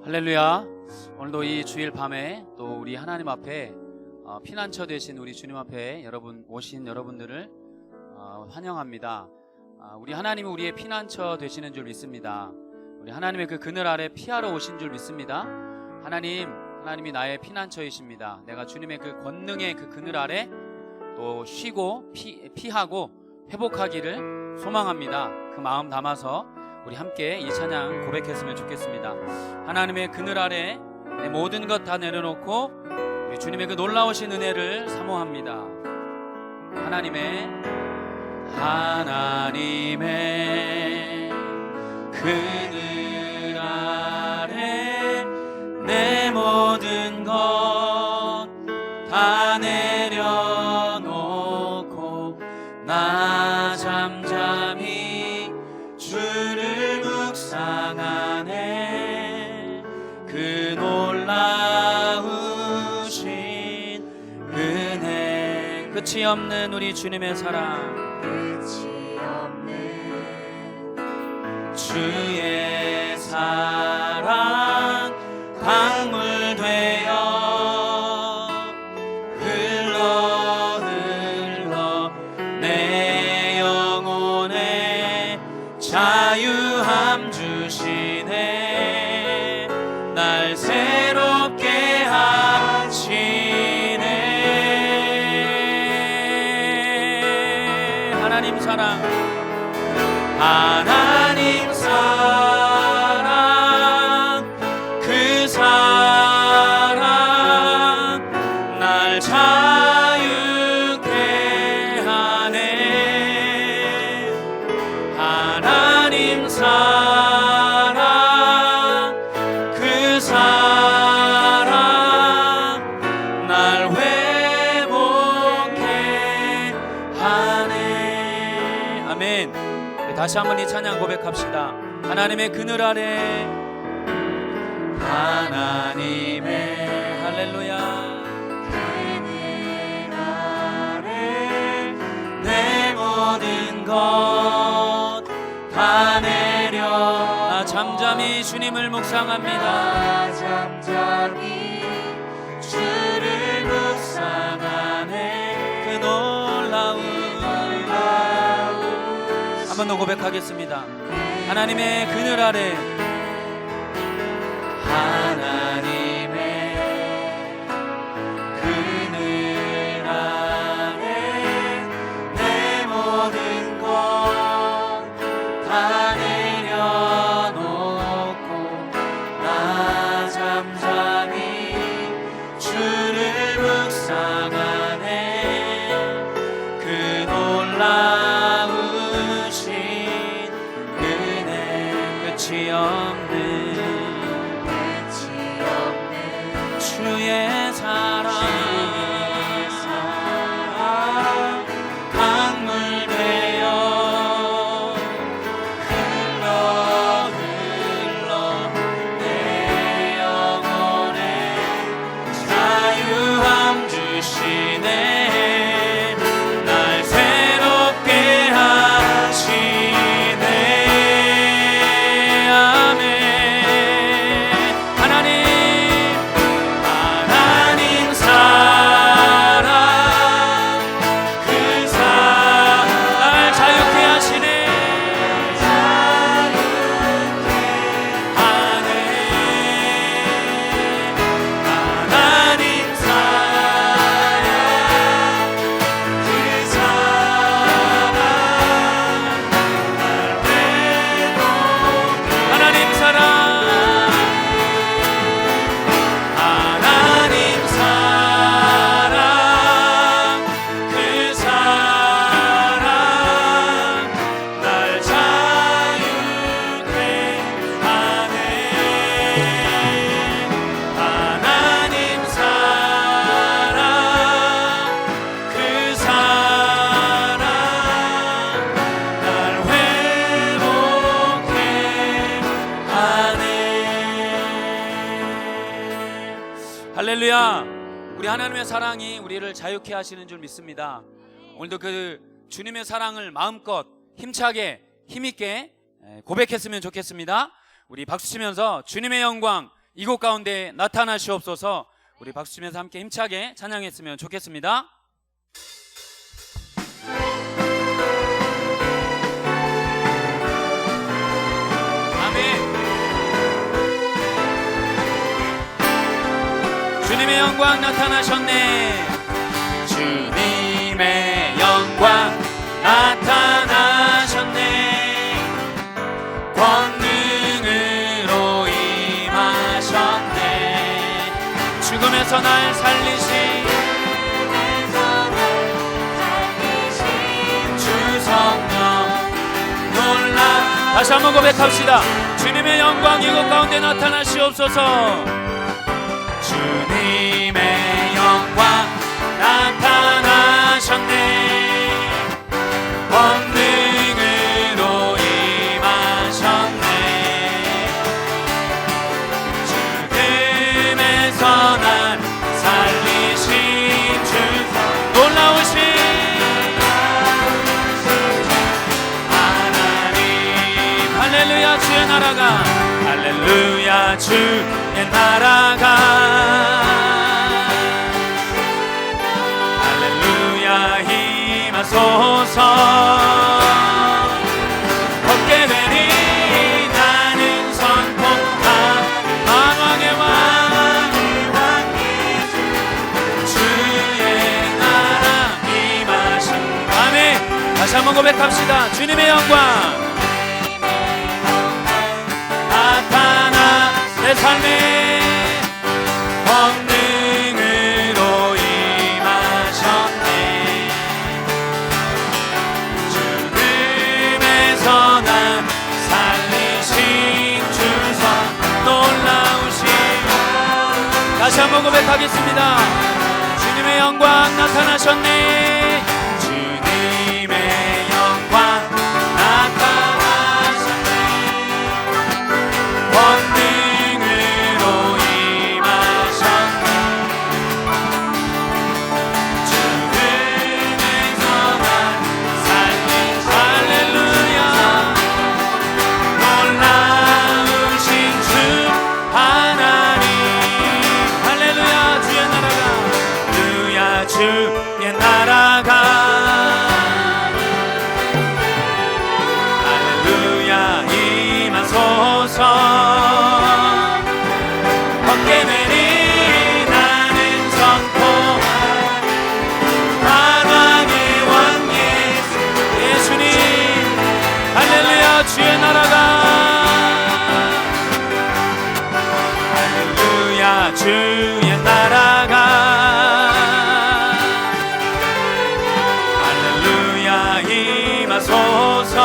할렐루야. 오늘도 이 주일 밤에 또 우리 하나님 앞에 피난처 되신 우리 주님 앞에 오신 여러분들을 환영합니다. 우리 하나님은 우리의 피난처 되시는 줄 믿습니다. 우리 하나님의 그 그늘 아래 피하러 오신 줄 믿습니다. 하나님이 나의 피난처이십니다. 내가 주님의 그 권능의 그 그늘 아래 또 쉬고 피하고 회복하기를 소망합니다. 그 마음 담아서 우리 함께 이 찬양 고백했으면 좋겠습니다. 하나님의 그늘 아래 내 모든 것 다 내려놓고 우리 주님의 그 놀라우신 은혜를 사모합니다. 하나님의 그늘 아래 내 모든 것 다 내려놓고 나 잠잠히 주를 묵상하네. 그 놀라우신 은혜, 끝이 없는 우리 주님의 사랑, 끝이 없는 주의 사랑 강물 되어 흘러 내 영혼에 자유함 주시네. 날 새롭게 하시네. 하나님 사랑, 하나님 사랑, 그 사랑 날 자유케 하네. 하나님 사랑, 그 사랑 날 회복케 하네. 아멘. 다시 한번 이 찬양 고백합시다. 하나님의 그늘 아래, 하나님의 할렐루야 그늘 아래 내 모든 것 다 내려 나 잠잠히 주님을 묵상합니다. 나 잠잠히 주를 묵상하네. 그 놀라운 한 번 더 고백하겠습니다. 하나님의 그늘 아래, 하나님의 그늘 아래 내 모든 것 다 내려놓고 나 잠잠히 주를 묵상하네. 그 놀라우신 은혜, 끝이 없는 주의 사랑 강물 되어 흘러 내 영혼에 자유함 주시네. 날 새롭게 하시네. 아멘. 하나님 사랑, 그 사랑 날 자유케 하시네. 하나님 사랑, 그 사랑 날 회복해. 하나님 사랑, 하나님 사랑, 그 사랑 날 자유케 하네. 하나님 사랑, 그 사랑 날 회복해 하네. 할렐루야. 우리 하나님의 사랑이 우리를 자유케 하시는 줄 믿습니다. 오늘도 그 주님의 사랑을 마음껏 힘차게 힘있게 고백했으면 좋겠습니다. 우리 박수 치면서 주님의 영광 이곳 가운데 나타나시옵소서. 우리 박수 치면서 함께 힘차게 찬양했으면 좋겠습니다. 아멘. 주님의 영광 나타나셨네. 주님의 영광 나타나셨네. 권능으로 임하셨네. 죽음에서 날 살리신 주 성령 놀라. 다시 한번 고백합시다. 주님의 영광 이곳 가운데 나타나시옵소서. 주님의 영광 나타나셨네. 권능으로 임하셨네. 죽음에서 날 살리신 주 놀라우신 하나님. 할렐루야. 주의 나라가, 할렐루야. 주의 나라가, 할렐루야. 임하소서. 얻게 되니 나는 선포한 만왕의 왕 주의 나라 임하신. 아멘. 다시 한번 고백합시다. 주님의 영광 나타나 내 삶에 권능으로 임하셨네. 죽음에서 날 살리신 주선 놀라우신. 다시 한번 고백하겠습니다. 주님의 영광 나타나셨네. 주님의 영광 나타나셨네. 권능으로 임하셨네. 죽음에서 날 살리신 할렐루야. 놀라우신 주 하나님. 할렐루야. 주의 나라가, 할렐루야. 주의 나라가, 할렐루야. 임하소서. 얻게 되니 나는 선포한 만왕의 왕 예수님. 할렐루야. 주의 나라가, 할렐루야. 주의 나라가, 할렐루야. 임하소서.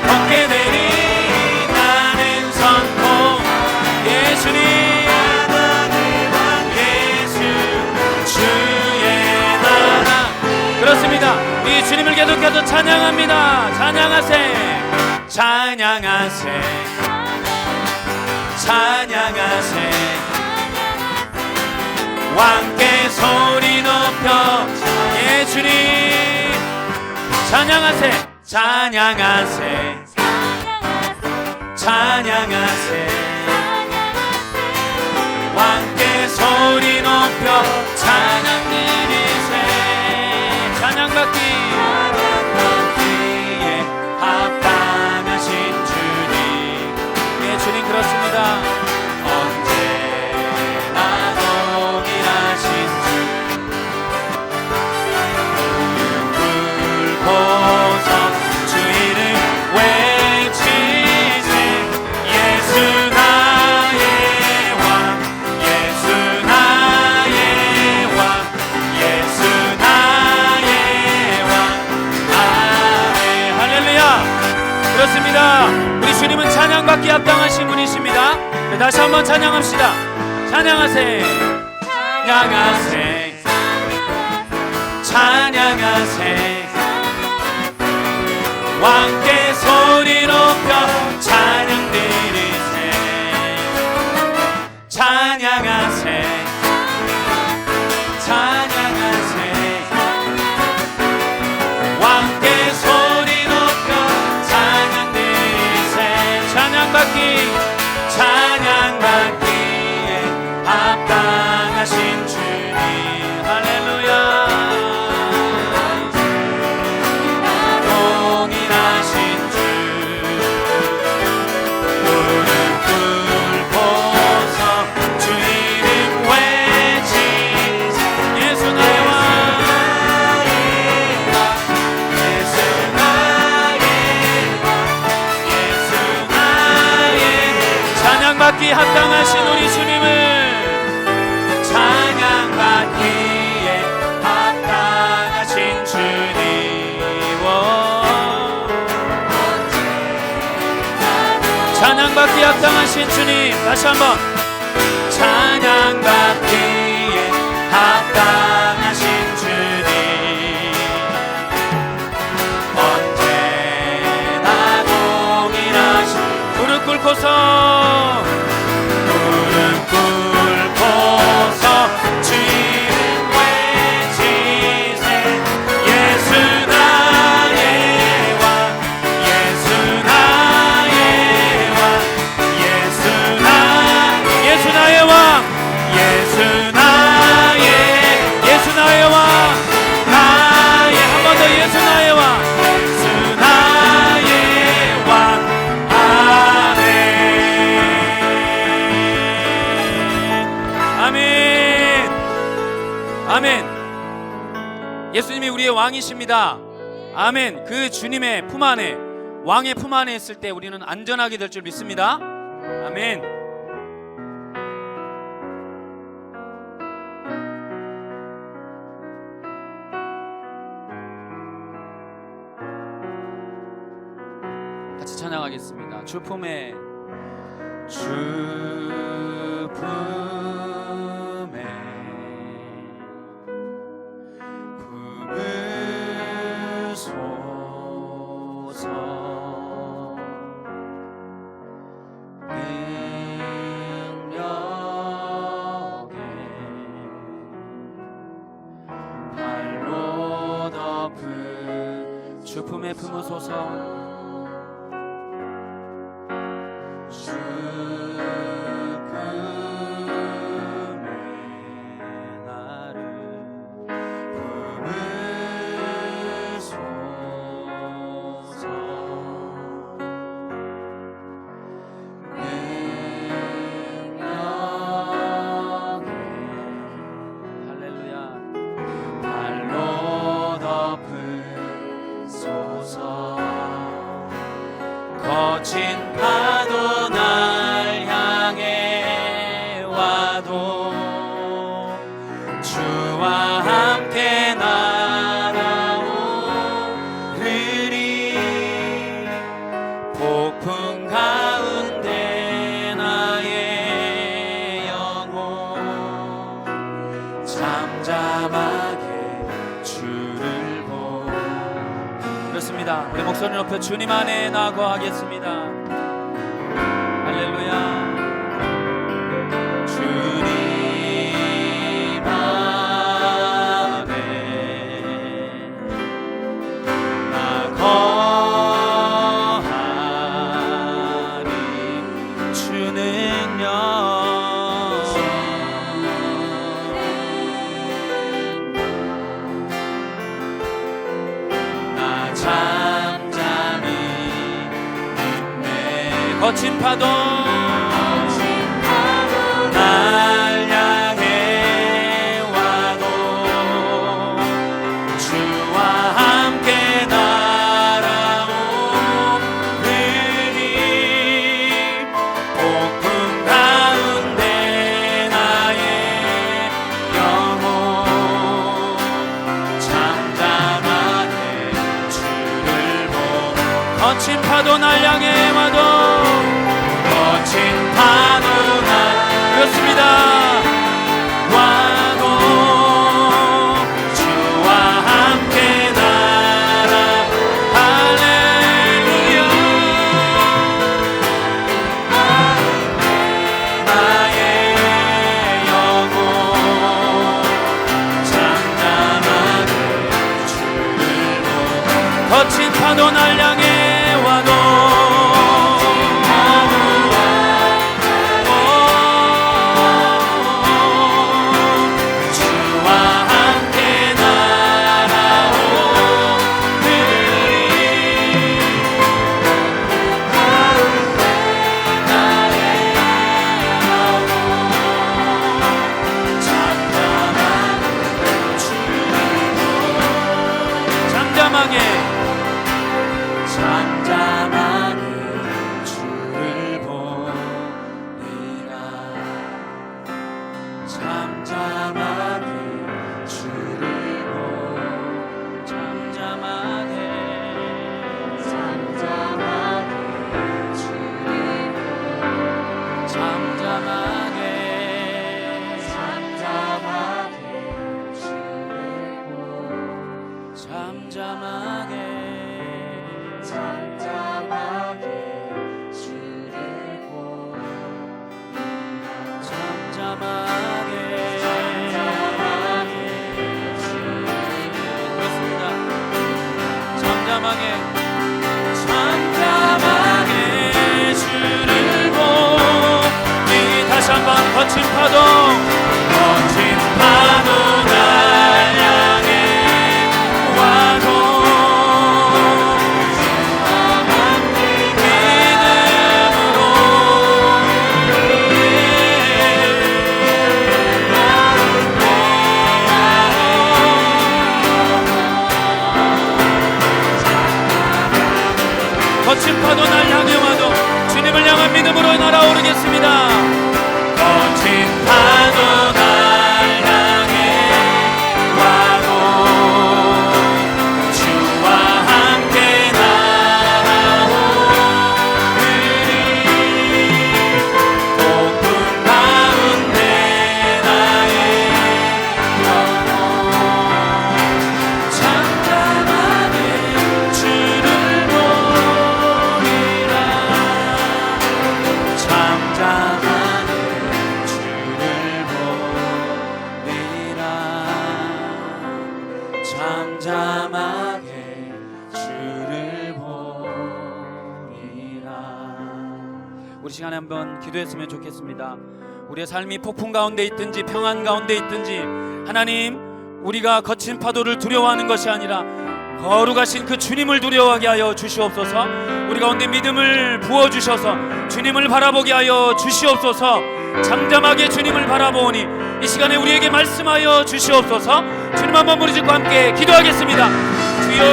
얻게 되니 나는 선포 예수님. 예수 주의 나라. 그렇습니다. 우리 주님을 계속해서 찬양합니다. 찬양하세. 찬양하세. 찬양하세. 왕께 소리 높여 예수님. 찬양하세. 찬양하세. 찬양하세. 왕께 소리 높여 찬양 드리세. 찬양받기에 합당하신 주님. 예, 주님 그렇습니다. 언제나 동일하신 주. 불보서 주 이름 외치세. 예수 나의 왕, 예수 나의 왕, 예수 나의 왕. 아멘. 할렐루야. 그렇습니다. 우리 주님은 찬양받기 합당하신 분이십니다. 다시 한번 찬양합시다. 찬양하세. 찬양하세. 찬양하세. 왕께 소리 높여 찬양 드리세. 찬양하세. 찬양하세. 왕께 소리 높여 찬양 드리세. 찬양받기 찬양받기에 합당하신 주님. 할렐루야. 동일하신 주 무릎 꿇고서 주 이름 외치세. 예수 나의 왕, 예수 나의 왕, 예수 나의 찬양받기 합당하신 우리 주님을, 찬양받기에 합당하신 주님. 찬양받기에 합당하신 주님. 다시 한번. 찬양받기에 합당하신 주님. 언제나 동일하신 무릎 꿇고서 주 이름 외치세. 예수 나의 왕, 예수 나의 왕, 예수 나의 왕, 예수 나의 왕, 나의 한 번 더 예수 나의 왕, 예수 나의 왕. 아멘. 아멘. 예수님이 우리의 왕이십니다. 아멘. 그 주님의 품 안에, 왕의 품 안에 있을 때 우리는 안전하게 될 줄 믿습니다. 아멘. 같이 찬양하겠습니다. 주 품에, 주 품에 품으소서. 능력에 발로 덮은 주 품에 품으소서. 주 품에 나를 품으소서. 능력에 할렐루야 발로 덮으소서. 거친 파도 날 향해 와도 주와 함께 날아오르리. 폭풍 가운데 나의 영혼 잠잠하게 주를 보. 그렇습니다. 우리 목소리 높여 주님 안에 나거하겠습니다. 할렐루야. 주님 안에 나거하리. 주 능력 나 잠잠히 있네. 거친 파도 날 향해 와도 주와 함께 날아오르리. 폭풍 가운데 나의 영혼 잠잠하게 주를 보. 거친 파도 날 향해 와도, 거친 파도 날 그렇습니다. 와도 주와 함께 날아. 할렐루야. 나의 영혼 잠잠하게 주를 보. 거친 파도 날 향해 와도 거친 파도 날 향해 와도 거친 파도 날 향해 와도 주님을 향한 믿음으로 날아오르겠습니다. 거친 파도 날 향해 와도 주와 함께 날아오르리. 폭풍 가운데 나의 영혼 잠잠하게 주를 보리라. 잠잠하게 주를 보리라. 잠잠하게 주를 보리라. 우리 시간에 한번 기도했으면 좋겠습니다. 우리의 삶이 폭풍 가운데 있든지 평안 가운데 있든지 하나님, 우리가 거친 파도를 두려워하는 것이 아니라 거룩하신 그 주님을 두려워하게 하여 주시옵소서. 우리 가운데 믿음을 부어주셔서 주님을 바라보게 하여 주시옵소서. 잠잠하게 주님을 바라보니 이 시간에 우리에게 말씀하여 주시옵소서. 주님 한번 부르짖고 함께 기도하겠습니다. 주여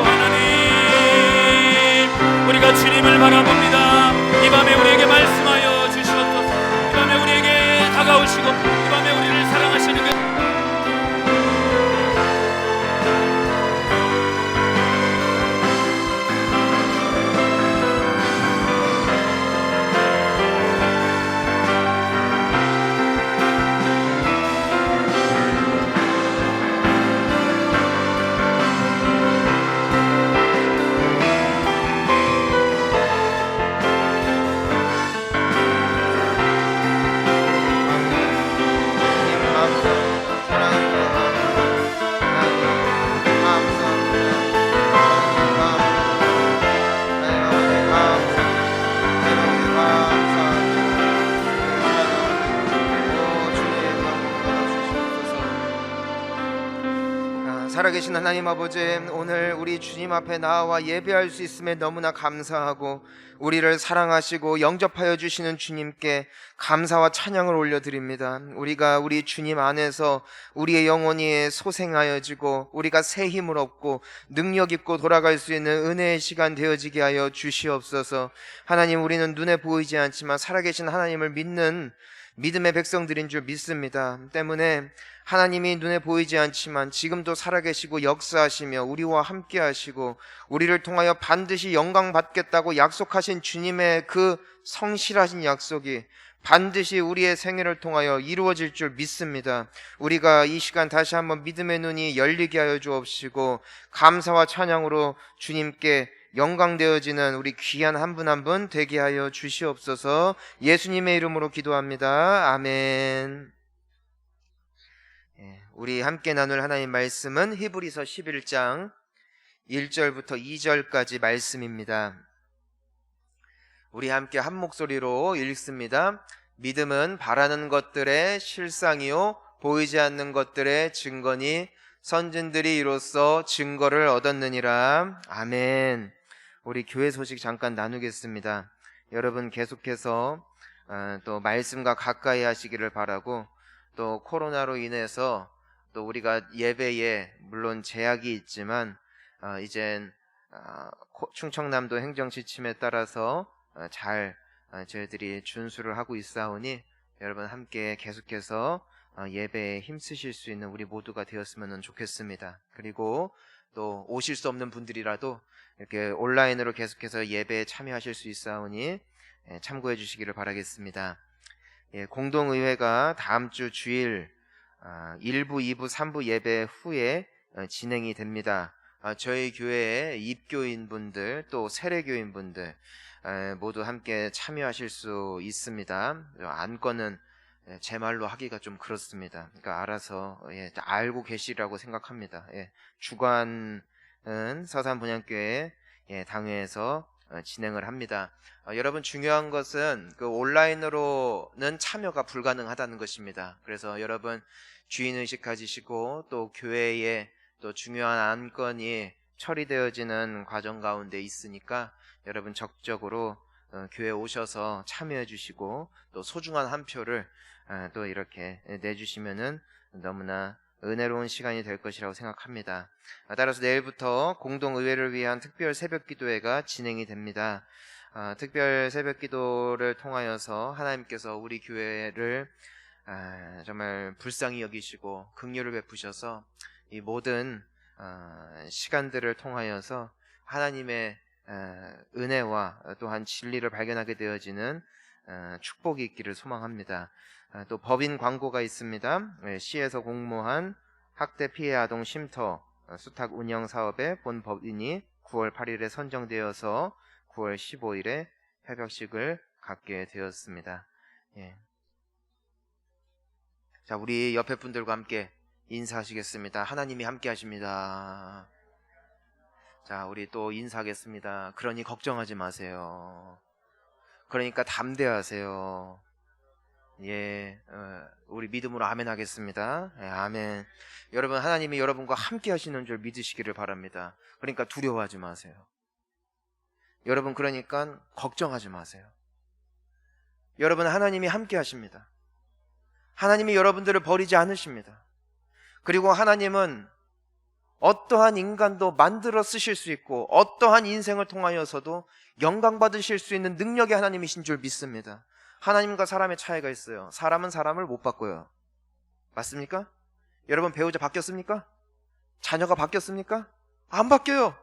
하나님, 우리가 주님을 바라봅니다. 이 밤에 우리에게 말씀하여 주시옵소서. 이 밤에 우리에게 다가오시고 이 밤에 우리를 사랑하시는 그 살아계신 하나님 아버지, 오늘 우리 주님 앞에 나와 예배할 수 있음에 너무나 감사하고 우리를 사랑하시고 영접하여 주시는 주님께 감사와 찬양을 올려드립니다. 우리가 우리 주님 안에서 우리의 영혼이 소생하여지고 우리가 새 힘을 얻고 능력 있고 돌아갈 수 있는 은혜의 시간 되어지게 하여 주시옵소서. 하나님, 우리는 눈에 보이지 않지만 살아계신 하나님을 믿는 믿음의 백성들인 줄 믿습니다. 때문에 하나님이 눈에 보이지 않지만 지금도 살아계시고 역사하시며 우리와 함께 하시고 우리를 통하여 반드시 영광 받겠다고 약속하신 주님의 그 성실하신 약속이 반드시 우리의 생애를 통하여 이루어질 줄 믿습니다. 우리가 이 시간 다시 한번 믿음의 눈이 열리게 하여 주옵시고 감사와 찬양으로 주님께 영광되어지는 우리 귀한 한 분 한 분 되게 하여 주시옵소서. 예수님의 이름으로 기도합니다. 아멘. 우리 함께 나눌 하나님 말씀은 히브리서 11장 1절부터 2절까지 말씀입니다. 우리 함께 한 목소리로 읽습니다. 믿음은 바라는 것들의 실상이요 보이지 않는 것들의 증거니 선진들이 이로써 증거를 얻었느니라. 아멘. 우리 교회 소식 잠깐 나누겠습니다. 여러분 계속해서 또 말씀과 가까이 하시기를 바라고, 또 코로나로 인해서 또 우리가 예배에 물론 제약이 있지만 이젠 충청남도 행정지침에 따라서 잘 저희들이 준수를 하고 있사오니 여러분 함께 계속해서 예배에 힘쓰실 수 있는 우리 모두가 되었으면 좋겠습니다. 그리고 또 오실 수 없는 분들이라도 이렇게 온라인으로 계속해서 예배에 참여하실 수 있사오니 참고해 주시기를 바라겠습니다. 공동의회가 다음 주 주일 1부, 2부, 3부 예배 후에 진행이 됩니다. 저희 교회의 입교인분들 또 세례교인분들 모두 함께 참여하실 수 있습니다. 안건은 제 말로 하기가 좀 그렇습니다. 그러니까 알아서 알고 계시라고 생각합니다. 주관은 서산분향교회 당회에서 진행을 합니다. 여러분 중요한 것은 그 온라인으로는 참여가 불가능하다는 것입니다. 그래서 여러분 주인의식 가지시고 또 교회에 또 중요한 안건이 처리되어지는 과정 가운데 있으니까 여러분 적극적으로 교회 오셔서 참여해 주시고 또 소중한 한 표를 또 이렇게 내주시면은 너무나 은혜로운 시간이 될 것이라고 생각합니다. 따라서 내일부터 공동의회를 위한 특별 새벽기도회가 진행이 됩니다. 특별 새벽기도를 통하여서 하나님께서 우리 교회를 정말 불쌍히 여기시고 긍휼을 베푸셔서 이 모든 시간들을 통하여서 하나님의 은혜와 또한 진리를 발견하게 되어지는 축복이 있기를 소망합니다. 또 법인 광고가 있습니다. 시에서 공모한 학대 피해 아동 쉼터 수탁 운영 사업의 본 법인이 9월 8일에 선정되어서 9월 15일에 협약식을 갖게 되었습니다. 예. 자, 우리 옆에 분들과 함께 인사하시겠습니다. 하나님이 함께 하십니다. 자, 우리 또 인사하겠습니다. 그러니 걱정하지 마세요. 그러니까 담대하세요. 예, 우리 믿음으로 아멘 하겠습니다. 예, 아멘. 여러분, 하나님이 여러분과 함께 하시는 줄 믿으시기를 바랍니다. 그러니까 두려워하지 마세요. 여러분, 그러니까 걱정하지 마세요. 여러분, 하나님이 함께 하십니다. 하나님이 여러분들을 버리지 않으십니다. 그리고 하나님은 어떠한 인간도 만들어 쓰실 수 있고 어떠한 인생을 통하여서도 영광 받으실 수 있는 능력의 하나님이신 줄 믿습니다. 하나님과 사람의 차이가 있어요. 사람은 사람을 못 바꿔요. 맞습니까? 여러분, 배우자 바뀌었습니까? 자녀가 바뀌었습니까? 안 바뀌어요.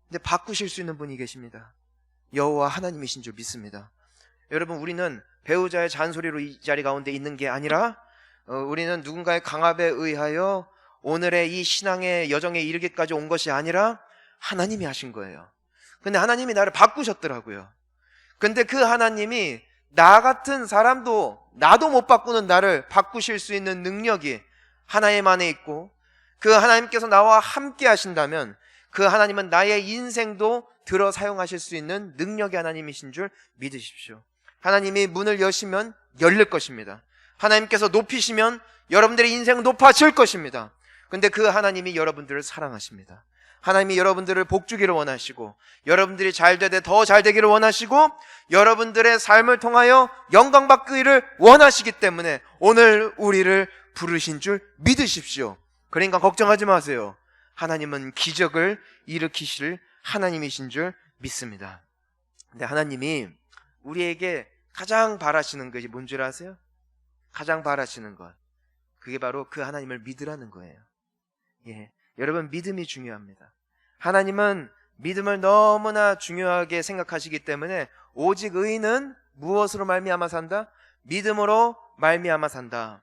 근데 바꾸실 수 있는 분이 계십니다. 여호와 하나님이신 줄 믿습니다. 여러분, 우리는 배우자의 잔소리로 이 자리 가운데 있는 게 아니라 우리는 누군가의 강압에 의하여 오늘의 이 신앙의 여정에 이르기까지 온 것이 아니라 하나님이 하신 거예요. 근데 하나님이 나를 바꾸셨더라고요. 근데 그 하나님이 나 같은 사람도 나도 못 바꾸는 나를 바꾸실 수 있는 능력이 하나님 안에 있고 그 하나님께서 나와 함께 하신다면 그 하나님은 나의 인생도 들어 사용하실 수 있는 능력의 하나님이신 줄 믿으십시오. 하나님이 문을 여시면 열릴 것입니다. 하나님께서 높이시면 여러분들의 인생은 높아질 것입니다. 근데 그 하나님이 여러분들을 사랑하십니다. 하나님이 여러분들을 복주기를 원하시고 여러분들이 잘 되되 더 잘 되기를 원하시고 여러분들의 삶을 통하여 영광 받기를 원하시기 때문에 오늘 우리를 부르신 줄 믿으십시오. 그러니까 걱정하지 마세요. 하나님은 기적을 일으키실 하나님이신 줄 믿습니다. 근데 하나님이 우리에게 가장 바라시는 것이 뭔 줄 아세요? 가장 바라시는 것, 그게 바로 그 하나님을 믿으라는 거예요. 예, 여러분, 믿음이 중요합니다. 하나님은 믿음을 너무나 중요하게 생각하시기 때문에 오직 의인은 무엇으로 말미암아 산다? 믿음으로 말미암아 산다.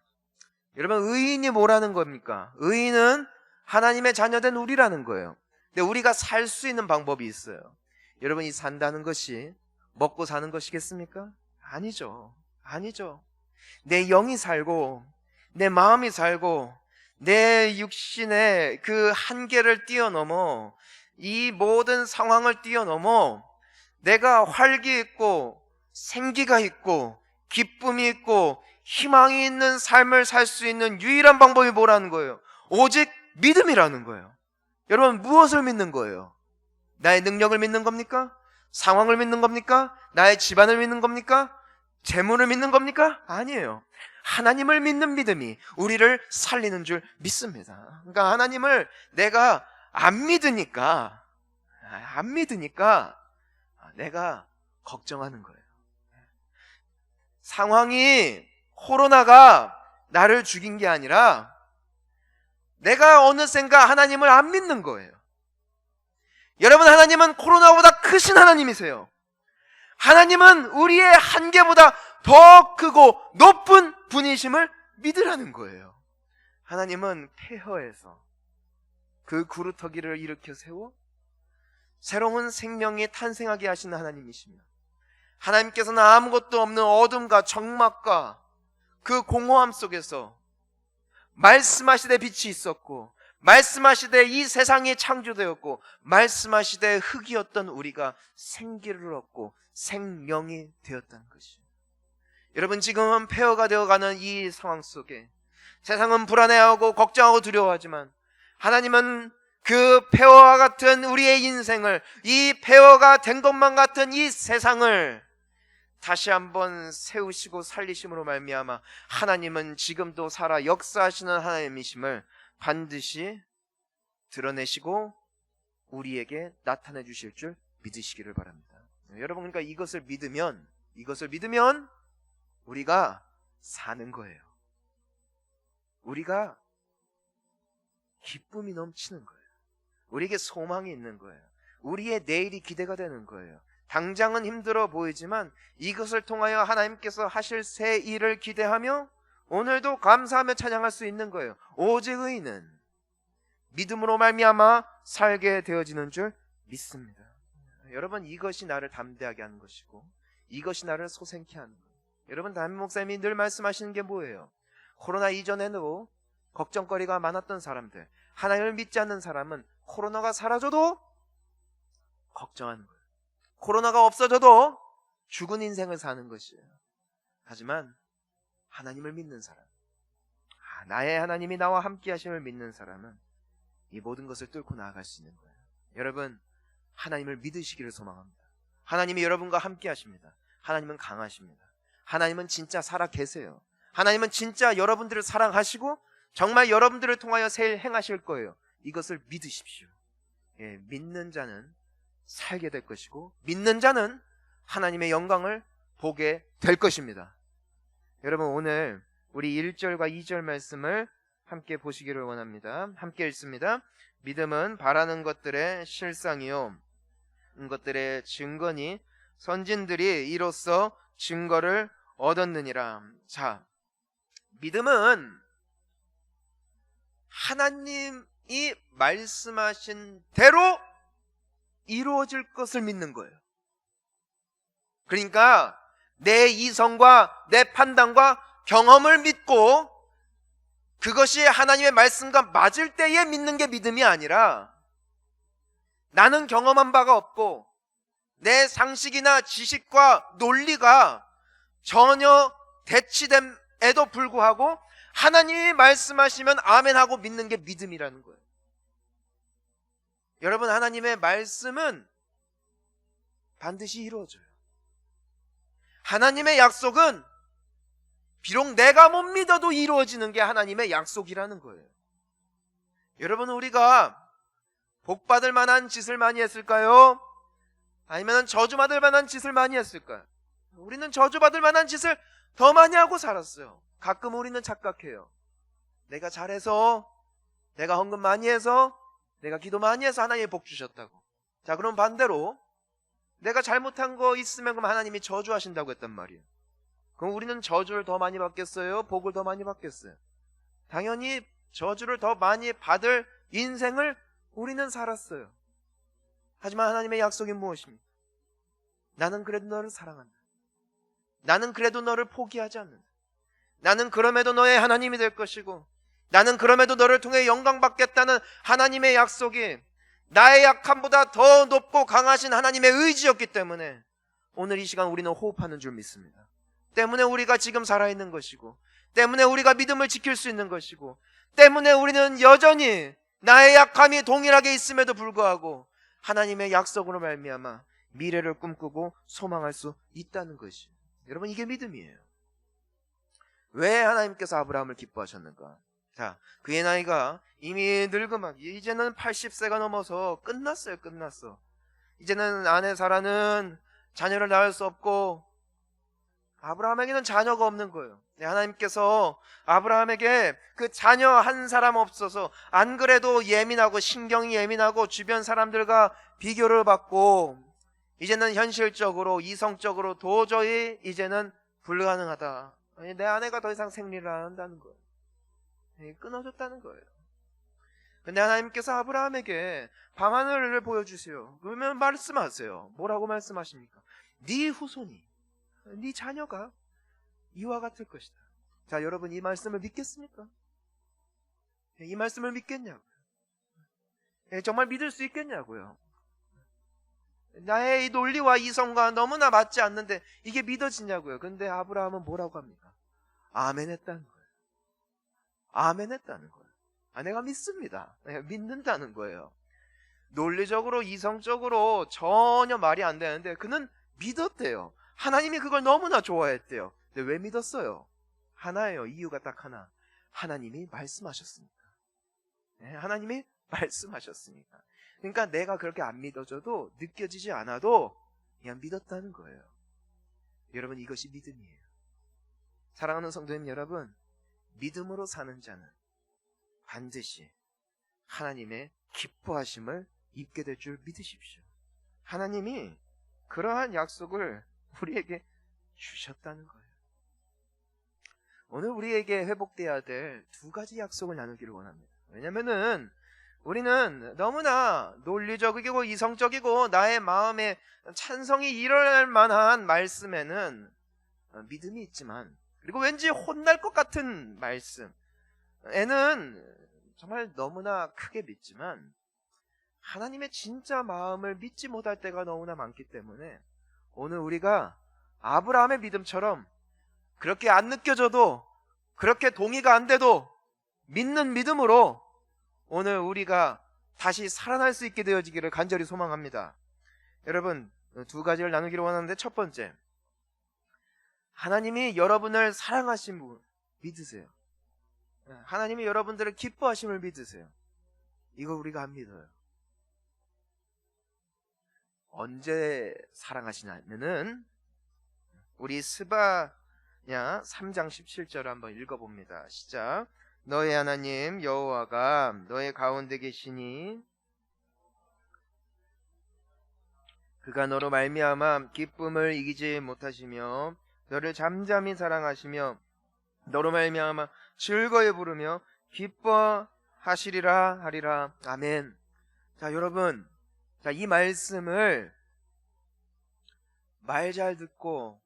여러분, 의인이 뭐라는 겁니까? 의인은 하나님의 자녀된 우리라는 거예요. 근데 우리가 살 수 있는 방법이 있어요. 여러분, 이 산다는 것이 먹고 사는 것이겠습니까? 아니죠. 아니죠. 내 영이 살고 내 마음이 살고 내 육신의 그 한계를 뛰어넘어 이 모든 상황을 뛰어넘어 내가 활기 있고 생기가 있고 기쁨이 있고 희망이 있는 삶을 살 수 있는 유일한 방법이 뭐라는 거예요? 오직 믿음이라는 거예요. 여러분, 무엇을 믿는 거예요? 나의 능력을 믿는 겁니까? 상황을 믿는 겁니까? 나의 집안을 믿는 겁니까? 재물을 믿는 겁니까? 아니에요. 하나님을 믿는 믿음이 우리를 살리는 줄 믿습니다. 그러니까 하나님을 내가 안 믿으니까 내가 걱정하는 거예요. 상황이, 코로나가 나를 죽인 게 아니라 내가 어느샌가 하나님을 안 믿는 거예요. 여러분, 하나님은 코로나보다 크신 하나님이세요. 하나님은 우리의 한계보다 더 크고 높은 분이심을 믿으라는 거예요. 하나님은 폐허에서 그 구루터기를 일으켜 세워 새로운 생명이 탄생하게 하시는 하나님이십니다. 하나님께서는 아무것도 없는 어둠과 적막과 그 공허함 속에서 말씀하시되 빛이 있었고 말씀하시되 이 세상이 창조되었고 말씀하시되 흙이었던 우리가 생기를 얻고 생명이 되었다는 것이에요. 여러분, 지금은 폐허가 되어가는 이 상황 속에 세상은 불안해하고 걱정하고 두려워하지만 하나님은 그 폐허와 같은 우리의 인생을, 이 폐허가 된 것만 같은 이 세상을 다시 한번 세우시고 살리심으로 말미암아 하나님은 지금도 살아 역사하시는 하나님이심을 반드시 드러내시고 우리에게 나타내 주실 줄 믿으시기를 바랍니다. 여러분, 그러니까 이것을 믿으면 우리가 사는 거예요. 우리가 기쁨이 넘치는 거예요. 우리에게 소망이 있는 거예요. 우리의 내일이 기대가 되는 거예요. 당장은 힘들어 보이지만 이것을 통하여 하나님께서 하실 새 일을 기대하며 오늘도 감사하며 찬양할 수 있는 거예요. 오직 의인은 믿음으로 말미암아 살게 되어지는 줄 믿습니다. 여러분, 이것이 나를 담대하게 하는 것이고 이것이 나를 소생케 하는 거예요. 여러분, 담임 목사님이 늘 말씀하시는 게 뭐예요? 코로나 이전에도 걱정거리가 많았던 사람들, 하나님을 믿지 않는 사람은 코로나가 사라져도 걱정하는 거예요. 코로나가 없어져도 죽은 인생을 사는 것이에요. 하지만 하나님을 믿는 사람, 나의 하나님이 나와 함께 하심을 믿는 사람은 이 모든 것을 뚫고 나아갈 수 있는 거예요. 여러분, 하나님을 믿으시기를 소망합니다. 하나님이 여러분과 함께 하십니다. 하나님은 강하십니다. 하나님은 진짜 살아 계세요. 하나님은 진짜 여러분들을 사랑하시고 정말 여러분들을 통하여 새 일 행하실 거예요. 이것을 믿으십시오. 믿는 자는 살게 될 것이고 믿는 자는 하나님의 영광을 보게 될 것입니다. 여러분, 오늘 우리 1절과 2절 말씀을 함께 보시기를 원합니다. 함께 읽습니다. 믿음은 바라는 것들의 실상이요 것들의 증거니 선진들이 이로써 증거를 얻었느니라. 자, 믿음은 하나님이 말씀하신 대로 이루어질 것을 믿는 거예요. 그러니까 내 이성과 내 판단과 경험을 믿고 그것이 하나님의 말씀과 맞을 때에 믿는 게 믿음이 아니라 나는 경험한 바가 없고 내 상식이나 지식과 논리가 전혀 대치됨에도 불구하고 하나님이 말씀하시면 아멘하고 믿는 게 믿음이라는 거예요. 여러분, 하나님의 말씀은 반드시 이루어져요. 하나님의 약속은 비록 내가 못 믿어도 이루어지는 게 하나님의 약속이라는 거예요. 여러분, 우리가 복받을 만한 짓을 많이 했을까요? 아니면 저주받을 만한 짓을 많이 했을까요? 우리는 저주받을 만한 짓을 더 많이 하고 살았어요. 가끔 우리는 착각해요. 내가 잘해서, 내가 헌금 많이 해서, 내가 기도 많이 해서 하나님이 복 주셨다고. 자, 그럼 반대로 내가 잘못한 거 있으면 그럼 하나님이 저주하신다고 했단 말이에요. 그럼 우리는 저주를 더 많이 받겠어요? 복을 더 많이 받겠어요? 당연히 저주를 더 많이 받을 인생을 우리는 살았어요. 하지만 하나님의 약속이 무엇입니까? 나는 그래도 너를 사랑한다. 나는 그래도 너를 포기하지 않는다. 나는 그럼에도 너의 하나님이 될 것이고 나는 그럼에도 너를 통해 영광 받겠다는 하나님의 약속이 나의 약함보다 더 높고 강하신 하나님의 의지였기 때문에 오늘 이 시간 우리는 호흡하는 줄 믿습니다. 때문에 우리가 지금 살아있는 것이고 때문에 우리가 믿음을 지킬 수 있는 것이고 때문에 우리는 여전히 나의 약함이 동일하게 있음에도 불구하고 하나님의 약속으로 말미암아 미래를 꿈꾸고 소망할 수 있다는 것이에요. 여러분, 이게 믿음이에요. 왜 하나님께서 아브라함을 기뻐하셨는가? 자, 그의 나이가 이미 늙으면 이제는 80세가 넘어서 끝났어. 이제는 아내 사라는 자녀를 낳을 수 없고 아브라함에게는 자녀가 없는 거예요. 하나님께서 아브라함에게 그 자녀 한 사람 없어서 안 그래도 예민하고 신경이 예민하고 주변 사람들과 비교를 받고 이제는 현실적으로 이성적으로 도저히 이제는 불가능하다. 내 아내가 더 이상 생리를 안 한다는 거예요. 끊어졌다는 거예요. 근데 하나님께서 아브라함에게 밤하늘을 보여주세요. 그러면 말씀하세요. 뭐라고 말씀하십니까? 네 후손이, 네 자녀가 이와 같을 것이다. 자, 여러분, 이 말씀을 믿겠습니까? 이 말씀을 믿겠냐고요? 정말 믿을 수 있겠냐고요. 나의 이 논리와 이성과 너무나 맞지 않는데 이게 믿어지냐고요. 근데 아브라함은 뭐라고 합니까? 아멘 했다는 거예요. 아멘 했다는 거예요. 내가 믿습니다. 믿는다는 거예요. 논리적으로 이성적으로 전혀 말이 안 되는데 그는 믿었대요. 하나님이 그걸 너무나 좋아했대요. 근데 왜 믿었어요? 하나예요. 이유가 딱 하나. 하나님이 말씀하셨으니까. 하나님이 말씀하셨으니까. 그러니까 내가 그렇게 안 믿어져도 느껴지지 않아도 그냥 믿었다는 거예요. 여러분, 이것이 믿음이에요. 사랑하는 성도님 여러분, 믿음으로 사는 자는 반드시 하나님의 기뻐하심을 입게 될 줄 믿으십시오. 하나님이 그러한 약속을 우리에게 주셨다는 거예요. 오늘 우리에게 회복되어야 될 두 가지 약속을 나누기를 원합니다. 왜냐면은 우리는 너무나 논리적이고 이성적이고 나의 마음에 찬성이 일어날 만한 말씀에는 믿음이 있지만, 그리고 왠지 혼날 것 같은 말씀에는 정말 너무나 크게 믿지만, 하나님의 진짜 마음을 믿지 못할 때가 너무나 많기 때문에 오늘 우리가 아브라함의 믿음처럼 그렇게 안 느껴져도, 그렇게 동의가 안 돼도 믿는 믿음으로 오늘 우리가 다시 살아날 수 있게 되어지기를 간절히 소망합니다. 여러분, 두 가지를 나누기를 원하는데, 첫 번째, 하나님이 여러분을 사랑하심을 믿으세요. 하나님이 여러분들을 기뻐하심을 믿으세요. 이거 우리가 안 믿어요. 언제 사랑하시냐면은 우리 스바냐 3장 17절을 한번 읽어봅니다. 시작. 너의 하나님 여호와가 너의 가운데 계시니 그가 너로 말미암아 기쁨을 이기지 못하시며 너를 잠잠히 사랑하시며 너로 말미암아 즐거이 부르며 기뻐하시리라 하리라. 아멘. 자, 여러분, 이 말씀을 말 잘 듣고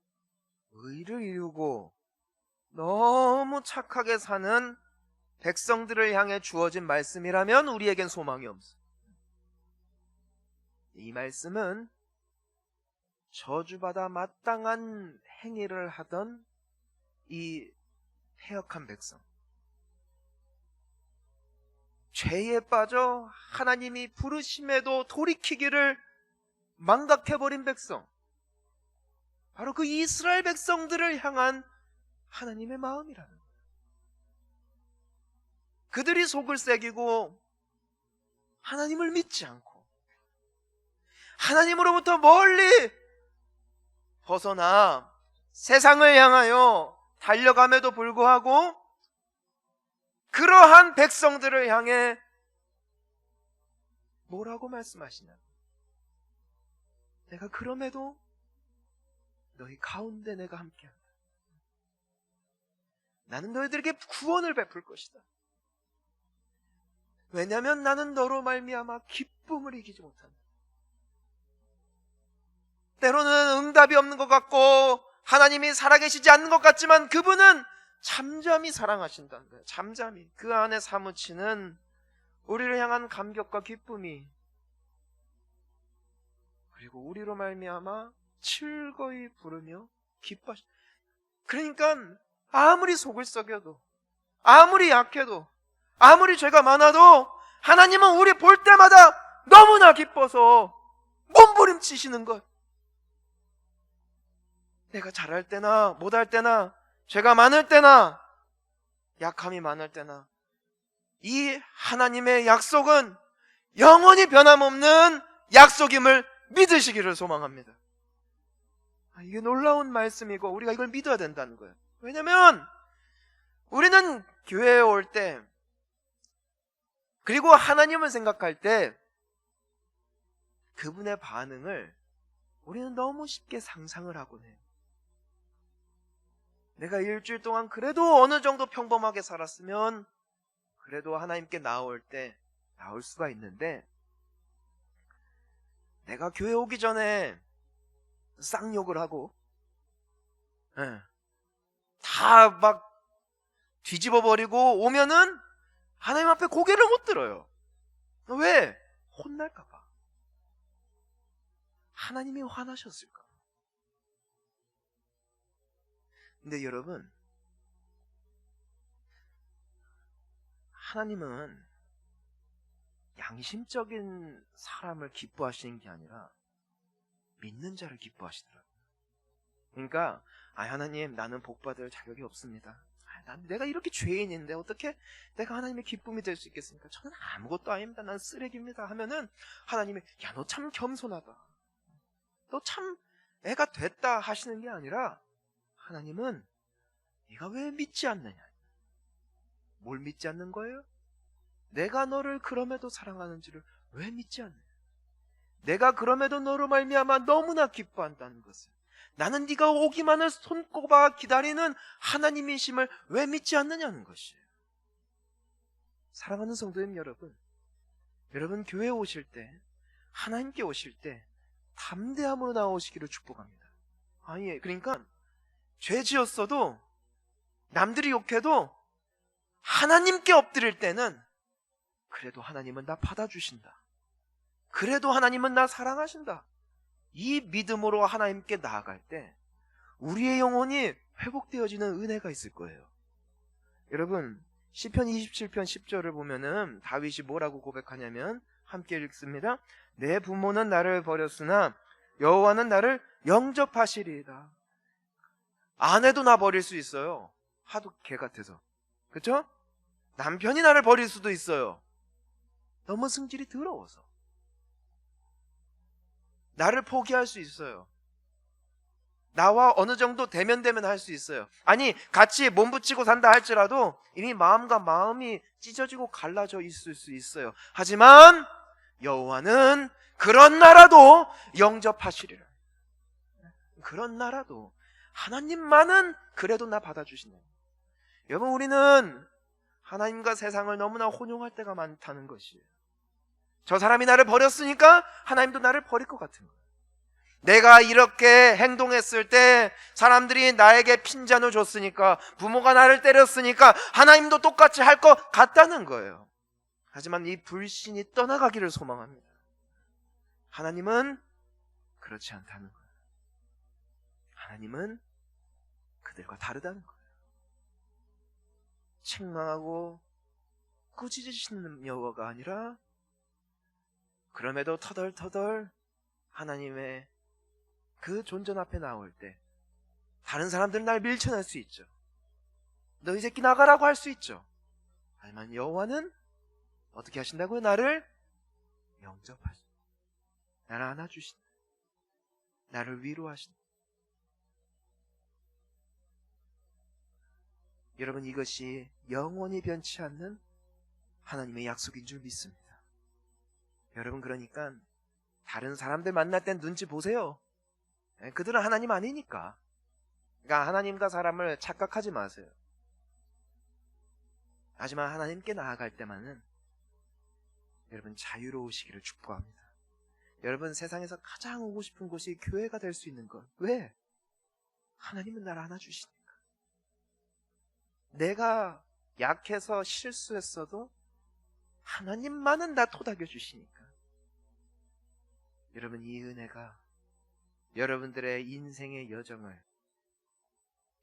의를 이루고 너무 착하게 사는 백성들을 향해 주어진 말씀이라면 우리에겐 소망이 없어. 이 말씀은 저주받아 마땅한 행위를 하던 이 패역한 백성, 죄에 빠져 하나님이 부르심에도 돌이키기를 망각해버린 백성, 바로 그 이스라엘 백성들을 향한 하나님의 마음이라는 거예요. 그들이 속을 새기고 하나님을 믿지 않고 하나님으로부터 멀리 벗어나 세상을 향하여 달려감에도 불구하고 그러한 백성들을 향해 뭐라고 말씀하시냐? 내가 그럼에도 너희 가운데 내가 함께한다. 나는 너희들에게 구원을 베풀 것이다. 왜냐하면 나는 너로 말미암아 기쁨을 이기지 못한다. 때로는 응답이 없는 것 같고 하나님이 살아계시지 않는 것 같지만 그분은 잠잠히 사랑하신다는 거예요. 잠잠히 그 안에 사무치는 우리를 향한 감격과 기쁨이, 그리고 우리로 말미암아 즐거이 부르며 기뻐하시. 그러니까 아무리 속을 썩여도, 아무리 약해도, 아무리 죄가 많아도 하나님은 우리 볼 때마다 너무나 기뻐서 몸부림치시는 것. 내가 잘할 때나 못할 때나 죄가 많을 때나 약함이 많을 때나 이 하나님의 약속은 영원히 변함없는 약속임을 믿으시기를 소망합니다. 이게 놀라운 말씀이고 우리가 이걸 믿어야 된다는 거예요. 왜냐면 우리는 교회에 올 때, 그리고 하나님을 생각할 때 그분의 반응을 우리는 너무 쉽게 상상을 하곤 해요. 내가 일주일 동안 그래도 어느 정도 평범하게 살았으면 그래도 하나님께 나올 때 나올 수가 있는데, 내가 교회 오기 전에 쌍욕을 하고 다 막 뒤집어 버리고 오면은 하나님 앞에 고개를 못 들어요. 왜? 혼날까봐. 하나님이 화나셨을까? 근데 여러분, 하나님은 양심적인 사람을 기뻐하시는 게 아니라 믿는 자를 기뻐하시더라고요. 그러니까 하나님, 나는 복받을 자격이 없습니다. 내가 이렇게 죄인인데 어떻게 내가 하나님의 기쁨이 될 수 있겠습니까? 저는 아무것도 아닙니다. 난 쓰레기입니다. 하면은 하나님이 야, 너 참 겸손하다. 너 참 애가 됐다 하시는 게 아니라 하나님은 네가 왜 믿지 않느냐? 뭘 믿지 않는 거예요? 내가 너를 그럼에도 사랑하는지를 왜 믿지 않느냐? 내가 그럼에도 너로 말미암아 너무나 기뻐한다는 것을, 나는 네가 오기만을 손꼽아 기다리는 하나님이심을 왜 믿지 않느냐는 것이에요. 사랑하는 성도님 여러분, 여러분 교회에 오실 때, 하나님께 오실 때 담대함으로 나오시기를 축복합니다. 예, 그러니까 죄 지었어도 남들이 욕해도 하나님께 엎드릴 때는 그래도 하나님은 나 받아주신다. 그래도 하나님은 나 사랑하신다. 이 믿음으로 하나님께 나아갈 때 우리의 영혼이 회복되어지는 은혜가 있을 거예요. 여러분, 시편 27편 10절을 보면은 다윗이 뭐라고 고백하냐면, 함께 읽습니다. 내 부모는 나를 버렸으나 여호와는 나를 영접하시리이다. 아내도 나 버릴 수 있어요. 하도 개 같아서. 그렇죠? 남편이 나를 버릴 수도 있어요. 너무 성질이 더러워서. 나를 포기할 수 있어요. 나와 어느 정도 대면대면 할 수 있어요. 아니, 같이 몸 붙이고 산다 할지라도 이미 마음과 마음이 찢어지고 갈라져 있을 수 있어요. 하지만 여호와는 그런 나라도 영접하시리라. 그런 나라도 하나님만은 그래도 나 받아주시네. 여러분, 우리는 하나님과 세상을 너무나 혼용할 때가 많다는 것이에요. 저 사람이 나를 버렸으니까 하나님도 나를 버릴 것 같은 거예요. 내가 이렇게 행동했을 때 사람들이 나에게 핀잔을 줬으니까, 부모가 나를 때렸으니까 하나님도 똑같이 할 것 같다는 거예요. 하지만 이 불신이 떠나가기를 소망합니다. 하나님은 그렇지 않다는 거예요. 하나님은 그들과 다르다는 거예요. 책망하고 꾸짖으시는 여호와가 아니라, 그럼에도 터덜터덜 하나님의 그 존전 앞에 나올 때 다른 사람들은 날 밀쳐낼 수 있죠. 너 이 새끼 나가라고 할 수 있죠. 하지만 여호와는 어떻게 하신다고요? 나를 영접하신다. 나를 안아주신다. 나를 위로하신다. 여러분, 이것이 영원히 변치 않는 하나님의 약속인 줄 믿습니다. 여러분, 그러니까 다른 사람들 만날 땐 눈치 보세요. 그들은 하나님 아니니까. 그러니까 하나님과 사람을 착각하지 마세요. 하지만 하나님께 나아갈 때만은 여러분 자유로우시기를 축복합니다. 여러분, 세상에서 가장 오고 싶은 곳이 교회가 될 수 있는 것. 왜? 하나님은 나를 안아주시니까. 내가 약해서 실수했어도 하나님만은 나 토닥여 주시니까. 여러분, 이 은혜가 여러분들의 인생의 여정을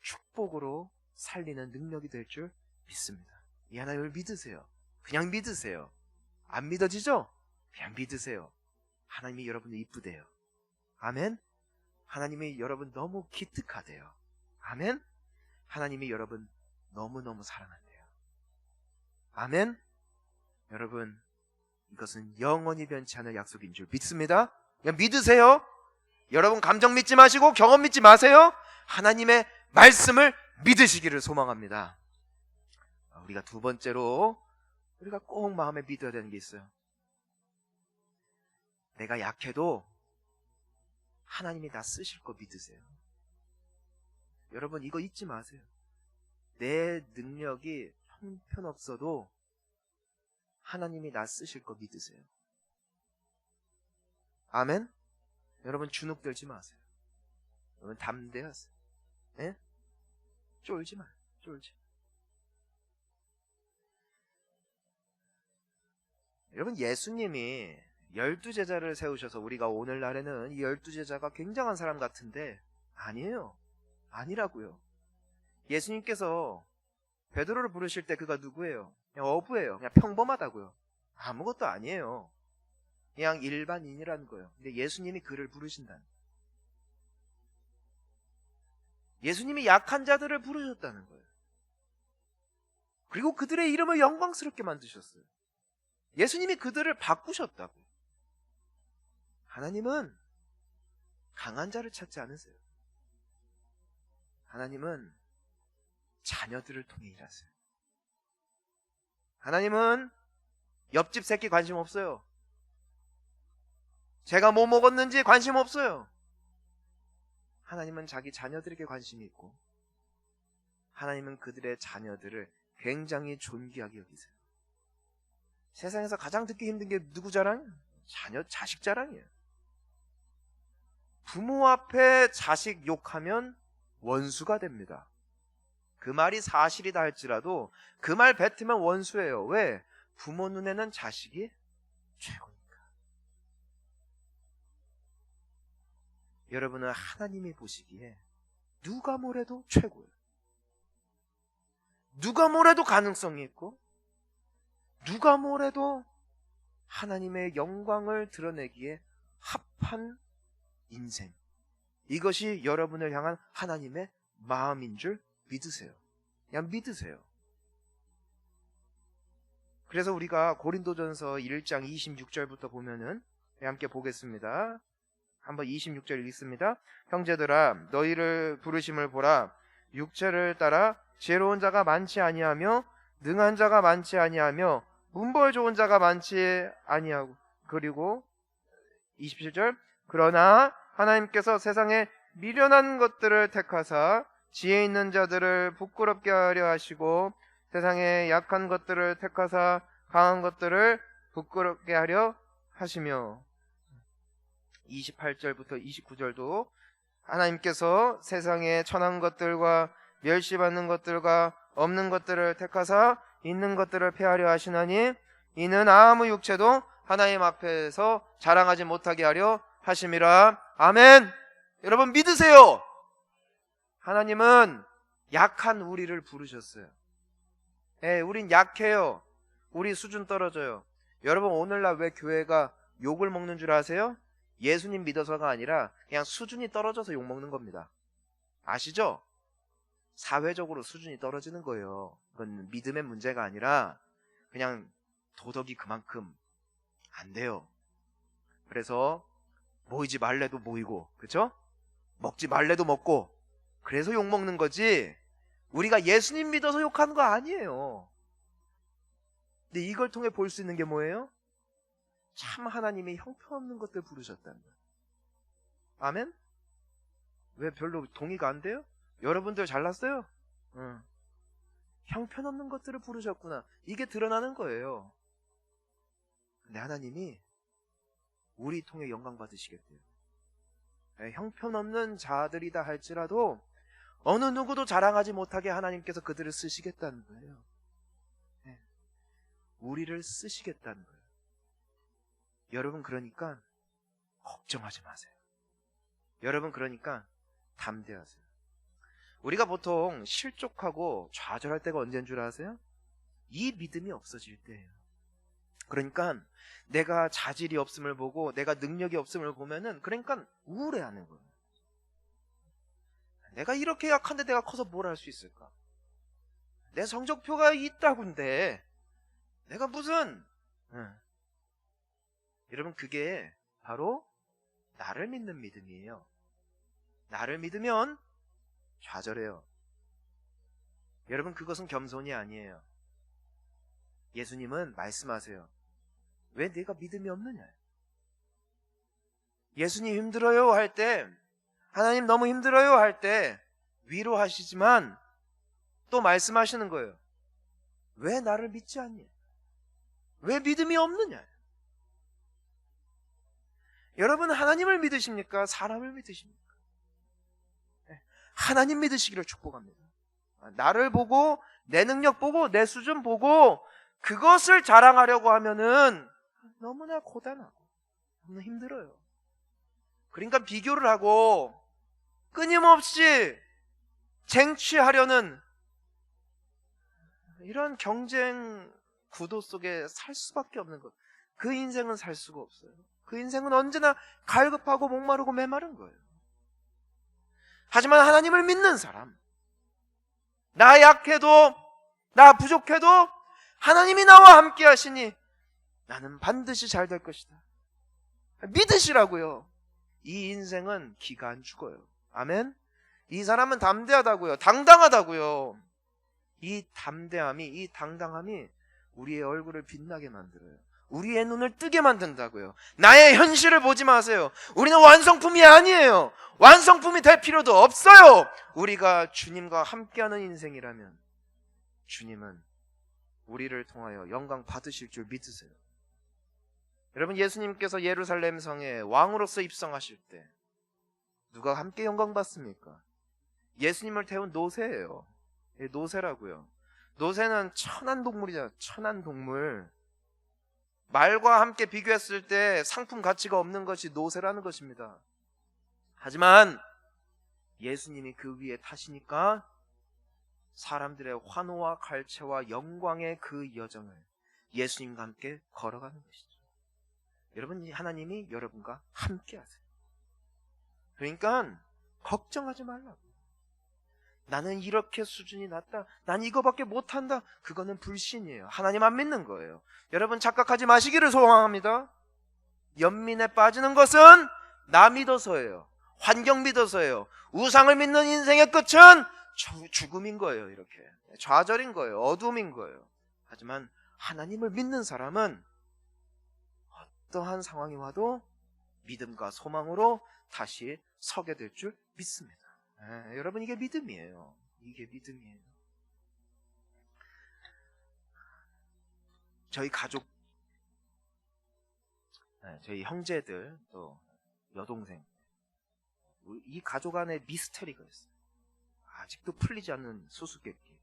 축복으로 살리는 능력이 될 줄 믿습니다. 이 하나님을 믿으세요. 그냥 믿으세요. 안 믿어지죠? 그냥 믿으세요. 하나님이 여러분을 이쁘대요. 아멘. 하나님이 여러분 너무 기특하대요. 아멘. 하나님이 여러분 너무너무 사랑한대요. 아멘. 여러분, 이것은 영원히 변치 않을 약속인 줄 믿습니다. 그냥 믿으세요. 여러분, 감정 믿지 마시고 경험 믿지 마세요. 하나님의 말씀을 믿으시기를 소망합니다. 우리가 두 번째로 우리가 꼭 마음에 믿어야 되는 게 있어요. 내가 약해도 하나님이 나 쓰실 거 믿으세요. 여러분, 이거 잊지 마세요. 내 능력이 형편없어도 하나님이 나 쓰실 거 믿으세요. 아멘? 여러분, 주눅들지 마세요. 여러분, 담대하세요. 예? 쫄지 마. 쫄지. 여러분, 예수님이 12제자를 세우셔서 우리가 오늘날에는 이 12제자가 굉장한 사람 같은데 아니에요. 아니라고요. 예수님께서 베드로를 부르실 때 그가 누구예요? 그냥 어부예요. 그냥 평범하다고요. 아무것도 아니에요. 그냥 일반인이라는 거예요. 근데 예수님이 그를 부르신다는 거예요. 예수님이 약한 자들을 부르셨다는 거예요. 그리고 그들의 이름을 영광스럽게 만드셨어요. 예수님이 그들을 바꾸셨다고요. 하나님은 강한 자를 찾지 않으세요. 하나님은 자녀들을 통해 일하세요. 하나님은 옆집 새끼 관심 없어요. 제가 뭐 먹었는지 관심 없어요. 하나님은 자기 자녀들에게 관심이 있고 하나님은 그들의 자녀들을 굉장히 존귀하게 여기세요. 세상에서 가장 듣기 힘든 게 누구 자랑? 자식 자랑이에요. 부모 앞에 자식 욕하면 원수가 됩니다. 그 말이 사실이다 할지라도 그 말 뱉으면 원수예요. 왜? 부모 눈에는 자식이 최고니까. 여러분은 하나님이 보시기에 누가 뭐래도 최고예요. 누가 뭐래도 가능성이 있고 누가 뭐래도 하나님의 영광을 드러내기에 합한 인생. 이것이 여러분을 향한 하나님의 마음인 줄 믿으세요. 그냥 믿으세요. 그래서 우리가 고린도전서 1장 26절부터 보면은 함께 보겠습니다. 한번 26절 읽습니다. 형제들아 너희를 부르심을 보라. 육체를 따라 지혜로운 자가 많지 아니하며 능한 자가 많지 아니하며 문벌 좋은 자가 많지 아니하고 그리고 27절 그러나 하나님께서 세상에 미련한 것들을 택하사 지혜 있는 자들을 부끄럽게 하려 하시고 세상에 약한 것들을 택하사 강한 것들을 부끄럽게 하려 하시며 28절부터 29절도 하나님께서 세상에 천한 것들과 멸시받는 것들과 없는 것들을 택하사 있는 것들을 폐하려 하시나니 이는 아무 육체도 하나님 앞에서 자랑하지 못하게 하려 하심이라. 아멘. 여러분 믿으세요. 하나님은 약한 우리를 부르셨어요. 우린 약해요. 우리 수준 떨어져요. 여러분 오늘날 왜 교회가 욕을 먹는 줄 아세요? 예수님 믿어서가 아니라 그냥 수준이 떨어져서 욕 먹는 겁니다. 아시죠? 사회적으로 수준이 떨어지는 거예요. 그건 믿음의 문제가 아니라 그냥 도덕이 그만큼 안 돼요. 그래서 모이지 말래도 모이고, 그렇죠? 먹지 말래도 먹고, 그래서 욕 먹는 거지 우리가 예수님 믿어서 욕하는 거 아니에요. 근데 이걸 통해 볼 수 있는 게 뭐예요? 참 하나님이 형편없는 것들 부르셨다는 거예요. 아멘? 왜 별로 동의가 안 돼요? 여러분들 잘났어요? 응. 형편없는 것들을 부르셨구나. 이게 드러나는 거예요. 근데 하나님이 우리 통해 영광 받으시겠대요. 형편없는 자들이다 할지라도 어느 누구도 자랑하지 못하게 하나님께서 그들을 쓰시겠다는 거예요. 우리를 쓰시겠다는 거예요. 여러분 그러니까 걱정하지 마세요. 여러분 그러니까 담대하세요. 우리가 보통 실족하고 좌절할 때가 언제인 줄 아세요? 이 믿음이 없어질 때예요. 그러니까 내가 자질이 없음을 보고 내가 능력이 없음을 보면은 그러니까 우울해하는 거예요. 내가 이렇게 약한데 내가 커서 뭘 할 수 있을까? 내 성적표가 있다군데 내가 무슨 여러분 그게 바로 나를 믿는 믿음이에요. 나를 믿으면 좌절해요. 여러분 그것은 겸손이 아니에요. 예수님은 말씀하세요. 왜 내가 믿음이 없느냐? 예수님 힘들어요 할 때, 하나님 너무 힘들어요 할 때 위로하시지만 또 말씀하시는 거예요. 왜 나를 믿지 않니? 왜 믿음이 없느냐? 여러분 하나님을 믿으십니까? 사람을 믿으십니까? 하나님 믿으시기를 축복합니다. 나를 보고 내 능력 보고 내 수준 보고 그것을 자랑하려고 하면은 너무나 고단하고 너무 힘들어요. 그러니까 비교를 하고 끊임없이 쟁취하려는 이런 경쟁 구도 속에 살 수밖에 없는 것. 그 인생은 살 수가 없어요. 그 인생은 언제나 갈급하고 목마르고 메마른 거예요. 하지만 하나님을 믿는 사람, 나 약해도 나 부족해도 하나님이 나와 함께 하시니 나는 반드시 잘 될 것이다. 믿으시라고요. 이 인생은 기가 안 죽어요. 아멘. 이 사람은 담대하다고요. 당당하다고요. 이 담대함이, 이 당당함이 우리의 얼굴을 빛나게 만들어요. 우리의 눈을 뜨게 만든다고요. 나의 현실을 보지 마세요. 우리는 완성품이 아니에요. 완성품이 될 필요도 없어요. 우리가 주님과 함께하는 인생이라면 주님은 우리를 통하여 영광 받으실 줄 믿으세요. 여러분, 예수님께서 예루살렘 성에 왕으로서 입성하실 때 누가 함께 영광 받습니까? 예수님을 태운 노새예요. 노새라고요. 노새는 천한 동물이잖아요. 천한 동물. 말과 함께 비교했을 때 상품 가치가 없는 것이 노새라는 것입니다. 하지만 예수님이 그 위에 타시니까 사람들의 환호와 갈채와 영광의 그 여정을 예수님과 함께 걸어가는 것이죠. 여러분, 하나님이 여러분과 함께 하세요. 그러니까 걱정하지 말라고. 나는 이렇게 수준이 낮다, 난 이거밖에 못한다, 그거는 불신이에요. 하나님 안 믿는 거예요. 여러분, 착각하지 마시기를 소망합니다. 연민에 빠지는 것은 나 믿어서예요. 환경 믿어서예요. 우상을 믿는 인생의 끝은 죽음인 거예요. 이렇게 좌절인 거예요. 어둠인 거예요. 하지만 하나님을 믿는 사람은 어떠한 상황이 와도 믿음과 소망으로 다시 서게 될 줄 믿습니다. 여러분, 이게 믿음이에요. 이게 믿음이에요. 저희 가족, 저희 형제들, 또 여동생, 이 가족 안에 미스터리가 있어요. 아직도 풀리지 않는 수수께끼.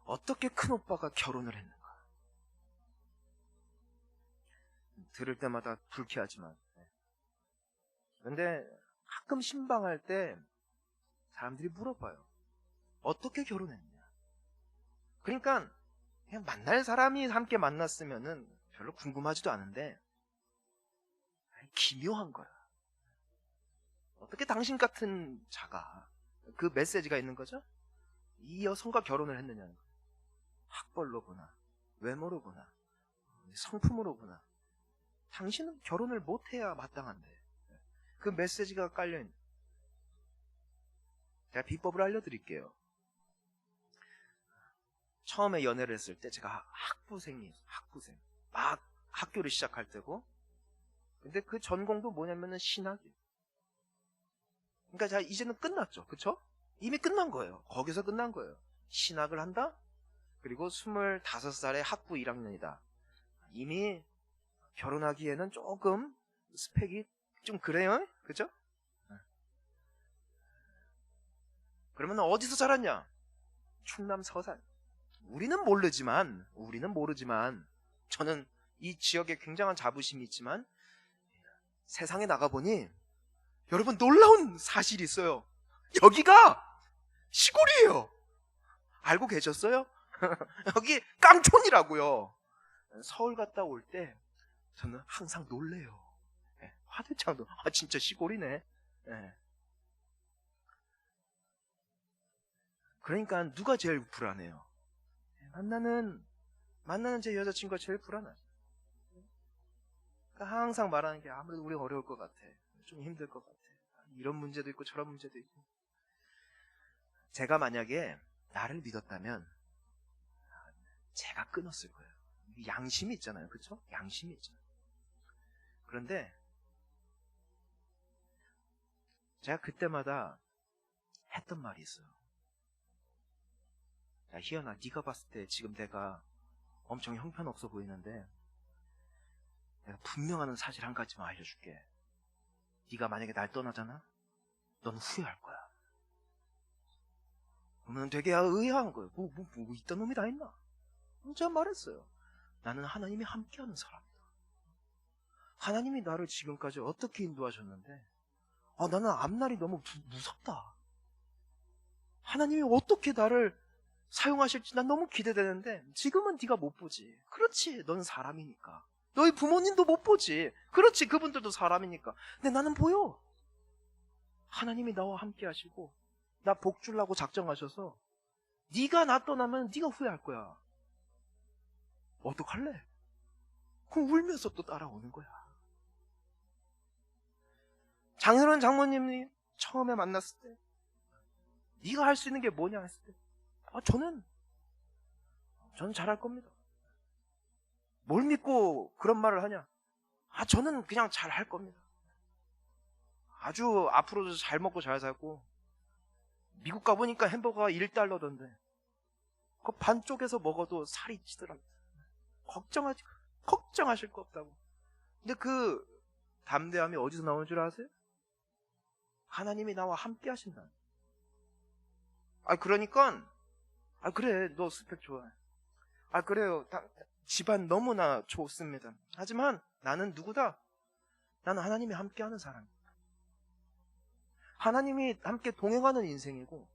어떻게 큰오빠가 결혼을 했는가? 들을 때마다 불쾌하지만, 그런데 가끔 신방할 때 사람들이 물어봐요. 어떻게 결혼했냐? 그러니까 그냥 만날 사람이 함께 만났으면은 별로 궁금하지도 않은데 기묘한 거야. 어떻게 당신 같은 자가, 그 메시지가 있는 거죠? 이 여성과 결혼을 했느냐는 거예요. 학벌로 보나, 외모로 보나, 성품으로 보나, 당신은 결혼을 못해야 마땅한데 그 메시지가 깔려있는. 제가 비법을 알려드릴게요. 처음에 연애를 했을 때 제가 학부생 막 학교를 시작할 때고, 근데 그 전공도 뭐냐면은 신학이에요. 그러니까 자, 이제는 끝났죠. 그쵸? 이미 끝난 거예요. 거기서 끝난 거예요. 신학을 한다? 그리고 25살에 학부 1학년이다. 이미 결혼하기에는 조금 스펙이 좀 그래요? 그죠? 그러면 어디서 자랐냐? 충남 서산. 우리는 모르지만 저는 이 지역에 굉장한 자부심이 있지만 세상에 나가보니 여러분, 놀라운 사실이 있어요. 여기가 시골이에요. 알고 계셨어요? 여기 깡촌이라고요. 서울 갔다 올 때 저는 항상 놀래요. 화들짝 진짜 시골이네. 그러니까 누가 제일 불안해요? 만나는 제 여자친구가 제일 불안하죠. 그러니까 항상 말하는 게 아무래도 우리 어려울 것 같아. 좀 힘들 것 같아. 이런 문제도 있고 저런 문제도 있고. 제가 만약에 나를 믿었다면 제가 끊었을 거예요. 양심이 있잖아요. 그렇죠? 양심이 있잖아요. 그런데 제가 그때마다 했던 말이 있어요. 야, 희연아, 네가 봤을 때 지금 내가 엄청 형편없어 보이는데 내가 분명한 사실 한 가지만 알려줄게. 네가 만약에 날 떠나잖아? 넌 후회할 거야. 그러면 되게 의아한 거예요. 뭐 이딴 놈이 다 있나? 제가 말했어요. 나는 하나님이 함께하는 사람이다. 하나님이 나를 지금까지 어떻게 인도하셨는데 나는 앞날이 너무 무섭다. 하나님이 어떻게 나를 사용하실지 난 너무 기대되는데 지금은 네가 못 보지. 그렇지, 넌 사람이니까. 너희 부모님도 못 보지. 그렇지, 그분들도 사람이니까. 근데 나는 보여. 하나님이 나와 함께 하시고 나 복 주려고 작정하셔서 네가 나 떠나면 네가 후회할 거야. 어떡할래? 그럼 울면서 또 따라오는 거야. 장선원 장모님이 처음에 만났을 때 네가 할 수 있는 게 뭐냐 했을 때 저는 잘할 겁니다. 뭘 믿고 그런 말을 하냐? 저는 그냥 잘할 겁니다. 아주 앞으로도 잘 먹고 잘 살고 미국 가보니까 햄버거가 $1던데 그 반쪽에서 먹어도 살이 찌더라고요. 걱정하실 거 없다고. 근데 그 담대함이 어디서 나오는 줄 아세요? 하나님이 나와 함께 하신다. 그러니까 그래, 너 스펙 좋아해. 그래요, 집안 너무나 좋습니다. 하지만 나는 누구다? 나는 하나님이 함께하는 사람입니다. 하나님이 함께 동행하는 인생이고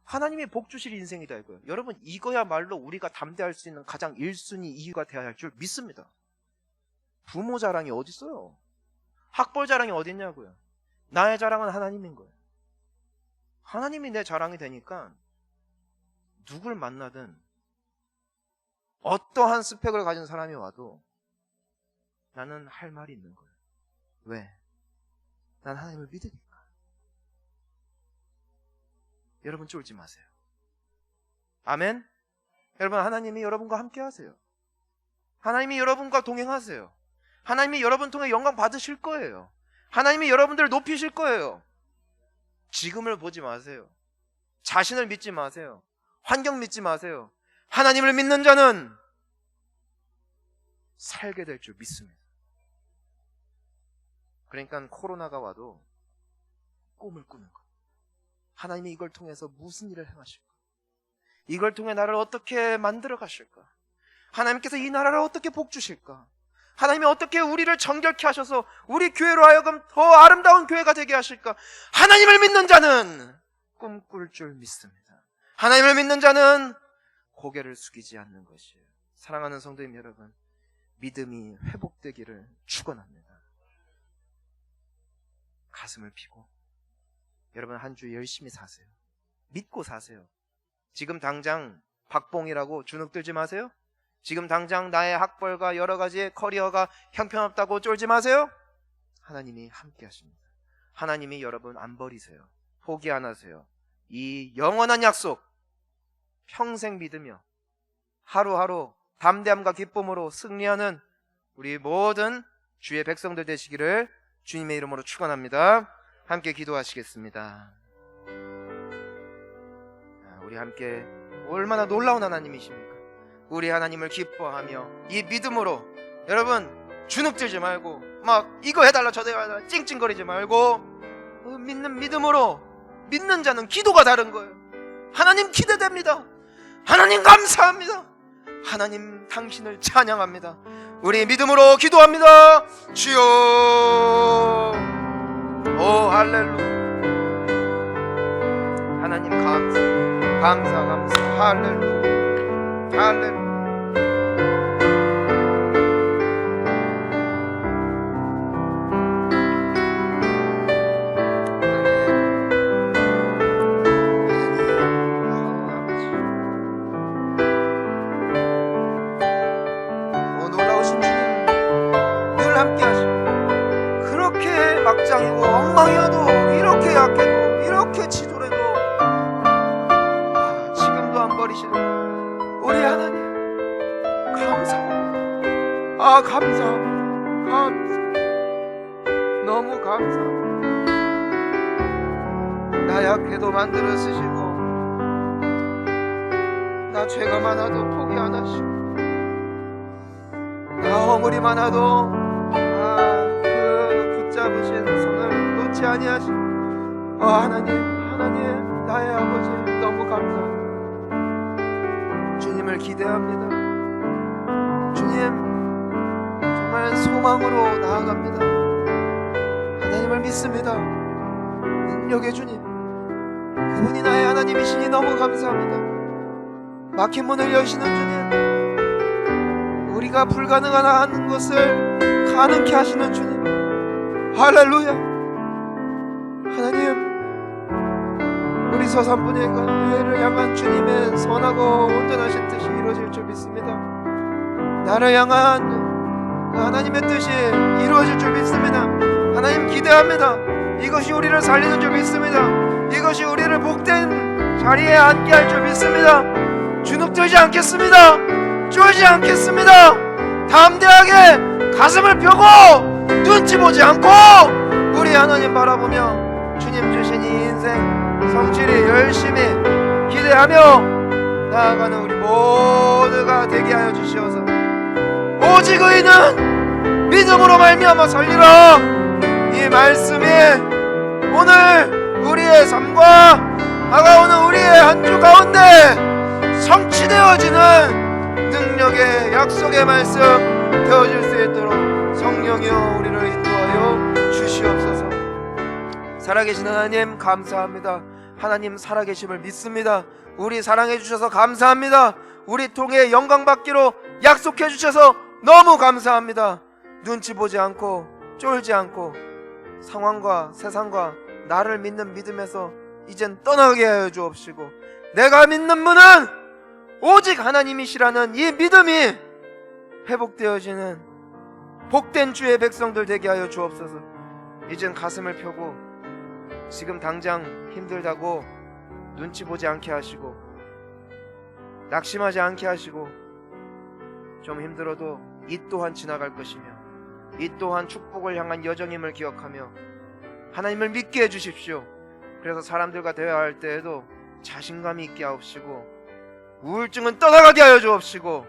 하나님이 복 주실 인생이다 이거예요. 여러분, 이거야말로 우리가 담대할 수 있는 가장 1순위 이유가 되어야 할 줄 믿습니다. 부모 자랑이 어디 있어요? 학벌 자랑이 어디 있냐고요. 나의 자랑은 하나님인 거예요. 하나님이 내 자랑이 되니까 누굴 만나든 어떠한 스펙을 가진 사람이 와도 나는 할 말이 있는 거예요. 왜? 난 하나님을 믿으니까. 여러분, 쫄지 마세요. 아멘? 여러분, 하나님이 여러분과 함께 하세요. 하나님이 여러분과 동행하세요. 하나님이 여러분 통해 영광 받으실 거예요. 하나님이 여러분들을 높이실 거예요. 지금을 보지 마세요. 자신을 믿지 마세요. 환경 믿지 마세요. 하나님을 믿는 자는 살게 될 줄 믿습니다. 그러니까 코로나가 와도 꿈을 꾸는 것. 하나님이 이걸 통해서 무슨 일을 행하실까? 이걸 통해 나를 어떻게 만들어 가실까? 하나님께서 이 나라를 어떻게 복주실까? 하나님이 어떻게 우리를 정결케 하셔서 우리 교회로 하여금 더 아름다운 교회가 되게 하실까? 하나님을 믿는 자는 꿈꿀 줄 믿습니다. 하나님을 믿는 자는 고개를 숙이지 않는 것이에요. 사랑하는 성도님 여러분, 믿음이 회복되기를 축원합니다. 가슴을 펴고 여러분, 한 주 열심히 사세요. 믿고 사세요. 지금 당장 박봉이라고 주눅 들지 마세요. 지금 당장 나의 학벌과 여러 가지의 커리어가 형편없다고 쫄지 마세요. 하나님이 함께 하십니다. 하나님이 여러분 안 버리세요. 포기 안 하세요. 이 영원한 약속 평생 믿으며 하루하루 담대함과 기쁨으로 승리하는 우리 모든 주의 백성들 되시기를 주님의 이름으로 축원합니다. 함께 기도하시겠습니다. 우리 함께 얼마나 놀라운 하나님이십니까? 우리 하나님을 기뻐하며 이 믿음으로 여러분 주눅들지 말고 막 이거 해달라 저거 해달라 찡찡거리지 말고 믿는 믿음으로, 믿는 자는 기도가 다른 거예요. 하나님 기대됩니다. 하나님 감사합니다. 하나님 당신을 찬양합니다. 우리 믿음으로 기도합니다. 주여. 오 할렐루야. 하나님 감사 할렐루야. 할렐루야. 막장이고 엉망이어도 이렇게 약해도 이렇게 지졸해도 지금도 안 버리시는 우리 하나님 감사합니다. 감사합니다. 너무 감사합니다. 나 약해도 만들어 쓰시고 나 죄가 많아도 포기 안 하시고 나 허물이 많아도 붙잡으신 손을 놓지 아니하시고 하나님 나의 아버지 너무 감사합니다. 주님을 기대합니다. 주님 정말 소망으로 나아갑니다. 하나님을 믿습니다. 능력의 주님, 그분이 나의 하나님이시니 너무 감사합니다. 막힌 문을 여시는 주님, 우리가 불가능한 것을 가능케 하시는 주님, 할렐루야. 하나님, 우리 서산분의 교회를 향한 주님의 선하고 온전하신 뜻이 이루어질 줄 믿습니다. 나를 향한 그 하나님의 뜻이 이루어질 줄 믿습니다. 하나님, 기대합니다. 이것이 우리를 살리는 줄 믿습니다. 이것이 우리를 복된 자리에 앉게 할 줄 믿습니다. 주눅들지 않겠습니다. 쫄지 않겠습니다. 담대하게 가슴을 펴고 눈치 보지 않고 우리 하나님 바라보며 주님 주신 이 인생 성실히 열심히 기대하며 나아가는 우리 모두가 되게 하여 주시옵소서. 오직 의인은 믿음으로 말미암아 살리라. 이 말씀이 오늘 우리의 삶과 다가오는 우리의 한 주 가운데 성취되어지는 능력의 약속의 말씀 되어질 수 있도록 성령이여 우리를 인도하여 주시옵소서. 살아계신 하나님 감사합니다. 하나님 살아계심을 믿습니다. 우리 사랑해 주셔서 감사합니다. 우리 통해 영광 받기로 약속해 주셔서 너무 감사합니다. 눈치 보지 않고 쫄지 않고 상황과 세상과 나를 믿는 믿음에서 이젠 떠나게 하여 주옵시고, 내가 믿는 분은 오직 하나님이시라는 이 믿음이 회복되어지는 복된 주의 백성들 되게 하여 주옵소서. 이젠 가슴을 펴고 지금 당장 힘들다고 눈치 보지 않게 하시고 낙심하지 않게 하시고, 좀 힘들어도 이 또한 지나갈 것이며 이 또한 축복을 향한 여정임을 기억하며 하나님을 믿게 해주십시오. 그래서 사람들과 대화할 때에도 자신감이 있게 하옵시고, 우울증은 떠나가게 하여 주옵시고,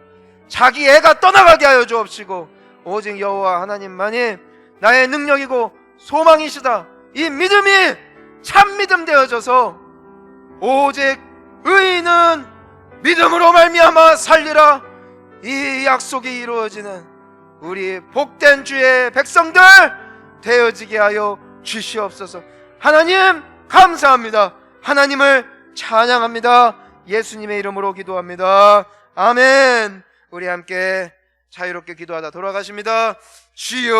자기 애가 떠나가게 하여 주옵시고, 오직 여호와 하나님만이 나의 능력이고 소망이시다, 이 믿음이 참 믿음 되어져서 오직 의인은 믿음으로 말미암아 살리라, 이 약속이 이루어지는 우리 복된 주의 백성들 되어지게 하여 주시옵소서. 하나님 감사합니다. 하나님을 찬양합니다. 예수님의 이름으로 기도합니다. 아멘. 우리 함께 자유롭게 기도하다 돌아가십니다. 주여